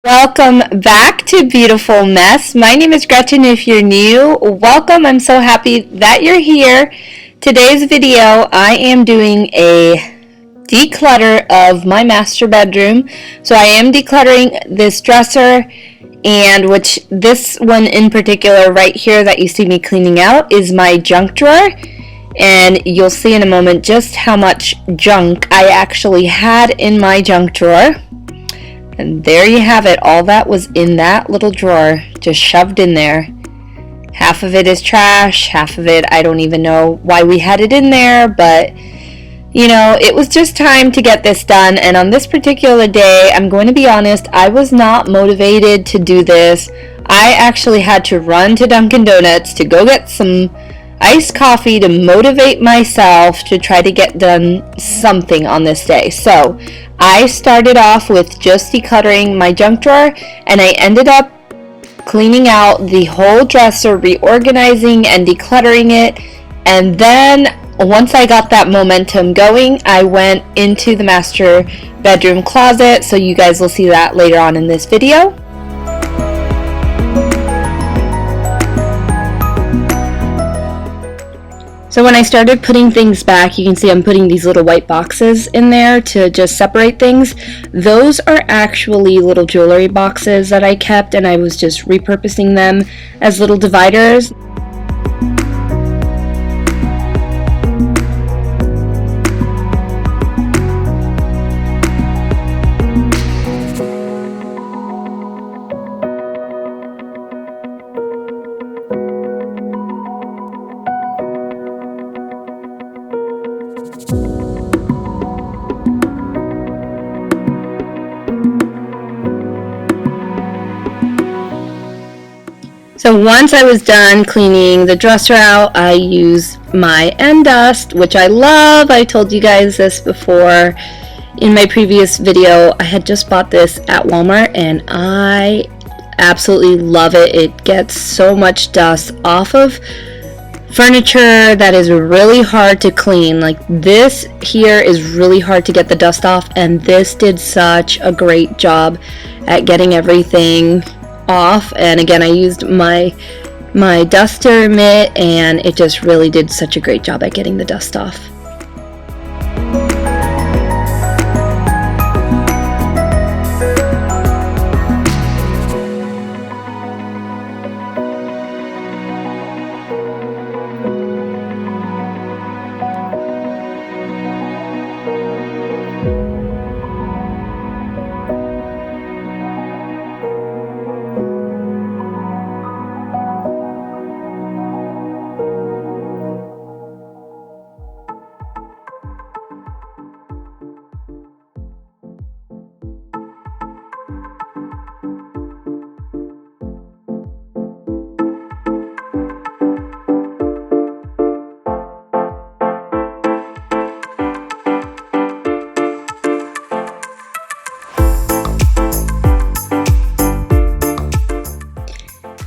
Welcome back to Beautiful Mess. My name is Gretchen. If you're new, welcome. I'm so happy that you're here. Today's video, I am doing a declutter of my master bedroom. So I am decluttering this dresser, and which this one in particular right here that you see me cleaning out is my junk drawer. And you'll see in a moment just how much junk I actually had in my junk drawer. And there you have it. All that was in that little drawer, just shoved in there. Half of it is trash, half of it I don't even know why we had it in there, but you know, it was just time to get this done. And on this particular day, I'm going to be honest, I was not motivated to do this. I actually had to run to Dunkin' Donuts to go get some iced coffee to motivate myself to try to get done something on this day. So I started off with just decluttering my junk drawer, and I ended up cleaning out the whole dresser, reorganizing and decluttering it. And then once I got that momentum going, I went into the master bedroom closet, so you guys will see that later on in this video. So when I started putting things back, you can see I'm putting these little white boxes in there to just separate things. Those are actually little jewelry boxes that I kept, and I was just repurposing them as little dividers. So once I was done cleaning the dresser out, I used my end dust, which I love. I told you guys this before in my previous video. I had just bought this at Walmart and I absolutely love it. It gets so much dust off of furniture that is really hard to clean. Like this here is really hard to get the dust off, and this did such a great job at getting everything off. And again, I used my duster mitt, and it just really did such a great job at getting the dust off.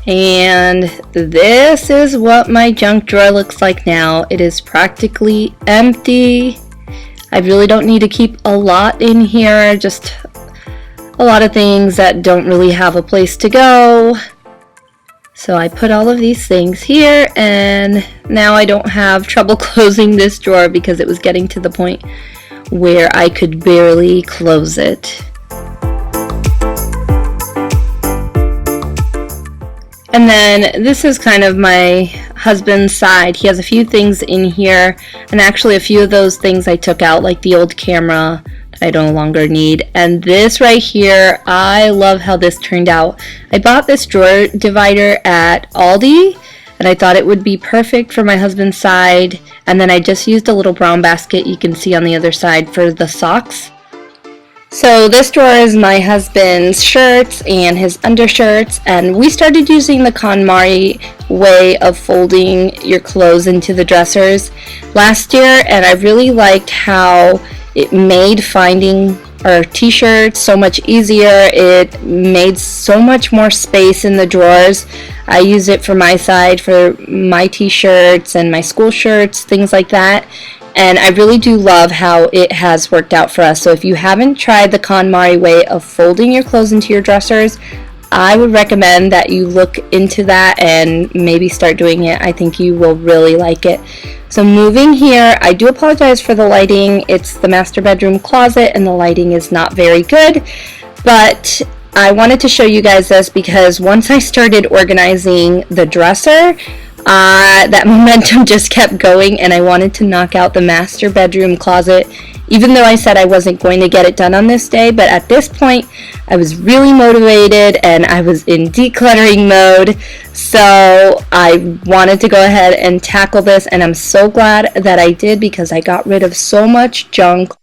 And this is what my junk drawer looks like now. It is practically empty. I really don't need to keep a lot in here, just a lot of things that don't really have a place to go. So I put all of these things here, and now I don't have trouble closing this drawer because it was getting to the point where I could barely close it. And then this is kind of my husband's side. He has a few things in here, and actually a few of those things I took out, like the old camera that I no longer need. And this right here, I love how this turned out. I bought this drawer divider at Aldi, and I thought it would be perfect for my husband's side. And then I just used a little brown basket you can see on the other side for the socks. So this drawer is my husband's shirts and his undershirts, and we started using the Konmari way of folding your clothes into the dressers last year, and I really liked how it made finding our t-shirts so much easier. It made so much more space in the drawers. I use it for my side, for my t-shirts and my school shirts, things like that. and I really do love how it has worked out for us. So if you haven't tried the Konmari way of folding your clothes into your dressers, I would recommend that you look into that and maybe start doing it. I think you will really like it. So moving here, I do apologize for the lighting. It's the master bedroom closet and the lighting is not very good, but I wanted to show you guys this because once I started organizing the dresser, that momentum just kept going, and I wanted to knock out the master bedroom closet, even though I said I wasn't going to get it done on this day. But at this point I was really motivated and I was in decluttering mode, so I wanted to go ahead and tackle this, and I'm so glad that I did because I got rid of so much junk.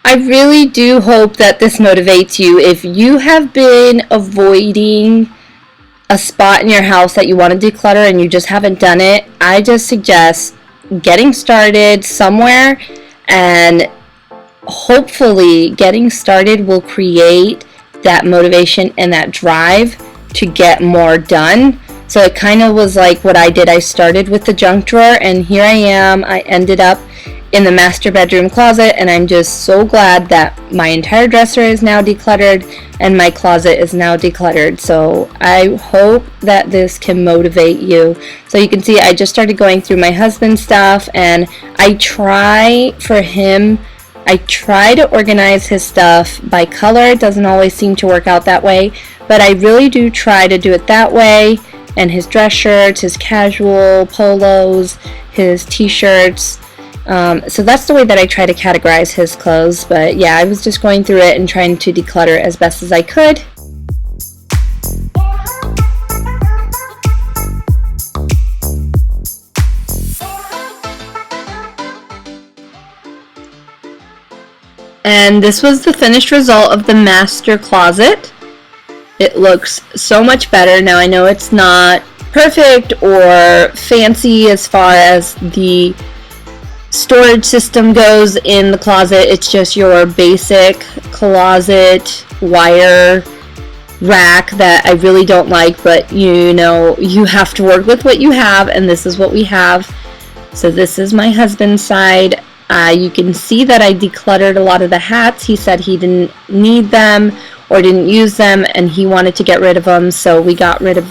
I really do hope that this motivates you. If you have been avoiding a spot in your house that you want to declutter and you just haven't done it, I just suggest getting started somewhere, and hopefully getting started will create that motivation and that drive to get more done. So it kind of was like what I did. I started with the junk drawer, and here I am. I ended up in the master bedroom closet, and I'm just so glad that my entire dresser is now decluttered and my closet is now decluttered. So I hope that this can motivate you. So you can see I just started going through my husband's stuff, and I try to organize his stuff by color. It doesn't always seem to work out that way, but I really do try to do it that way. And his dress shirts, his casual polos, his t-shirts, so that's the way that I try to categorize his clothes. But yeah, I was just going through it and trying to declutter as best as I could. And this was the finished result of the master closet. It looks so much better. Now I know it's not perfect or fancy as far as the storage system goes in the closet. It's just your basic closet wire rack that I really don't like, but you know, you have to work with what you have, and this is what we have. So this is my husband's side. You can see that I decluttered a lot of the hats. He said he didn't need them or didn't use them, and he wanted to get rid of them, so we got rid of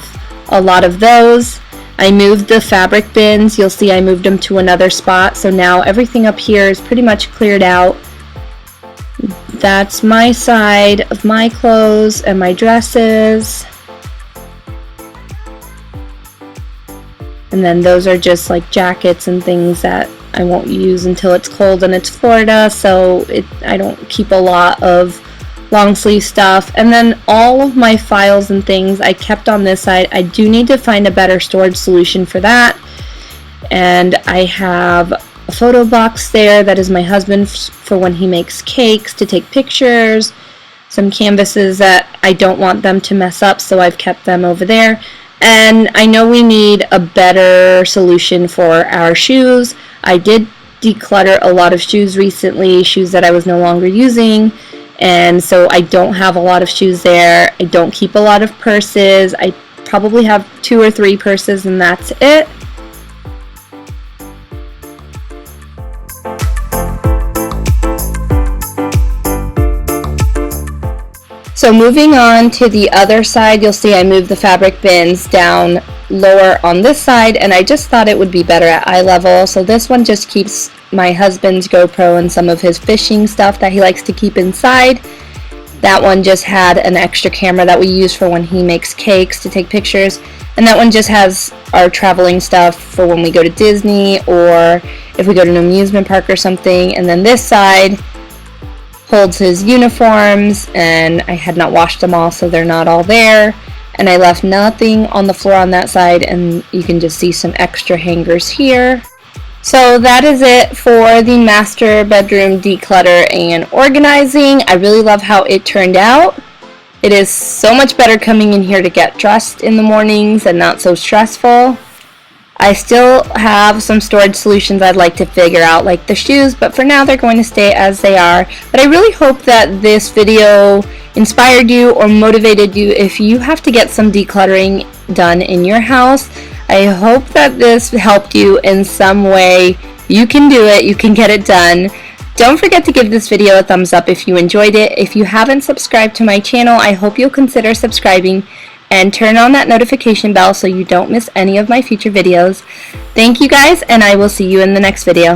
a lot of those. I moved the fabric bins. You'll see I moved them to another spot, so now everything up here is pretty much cleared out. That's my side of my clothes and my dresses. And then those are just like jackets and things that I won't use until it's cold, and it's Florida, so I don't keep a lot of long sleeve stuff. And then all of my files and things I kept on this side. I do need to find a better storage solution for that. And I have a photo box there that is my husband's for when he makes cakes to take pictures. Some canvases that I don't want them to mess up, so I've kept them over there. And I know we need a better solution for our shoes. I did declutter a lot of shoes recently, shoes that I was no longer using, and so I don't have a lot of shoes there. I don't keep a lot of purses. I probably have 2 or 3 purses, and that's it. So moving on to the other side, you'll see I moved the fabric bins down lower on this side, and I just thought it would be better at eye level. So this one just keeps my husband's GoPro and some of his fishing stuff that he likes to keep inside. That one just had an extra camera that we use for when he makes cakes to take pictures, and that one just has our traveling stuff for when we go to Disney or if we go to an amusement park or something. And then this side holds his uniforms, and I had not washed them all, so they're not all there. And I left nothing on the floor on that side, and you can just see some extra hangers here. So that is it for the master bedroom declutter and organizing. I really love how it turned out. It is so much better coming in here to get dressed in the mornings and not so stressful. I still have some storage solutions I'd like to figure out, like the shoes, but for now they're going to stay as they are. But I really hope that this video inspired you or motivated you if you have to get some decluttering done in your house. I hope that this helped you in some way You can do it. You can get it done. Don't forget to give this video a thumbs up if you enjoyed it. If you haven't subscribed to my channel, I hope you'll consider subscribing and turn on that notification bell so you don't miss any of my future videos. Thank you guys, and I will see you in the next video.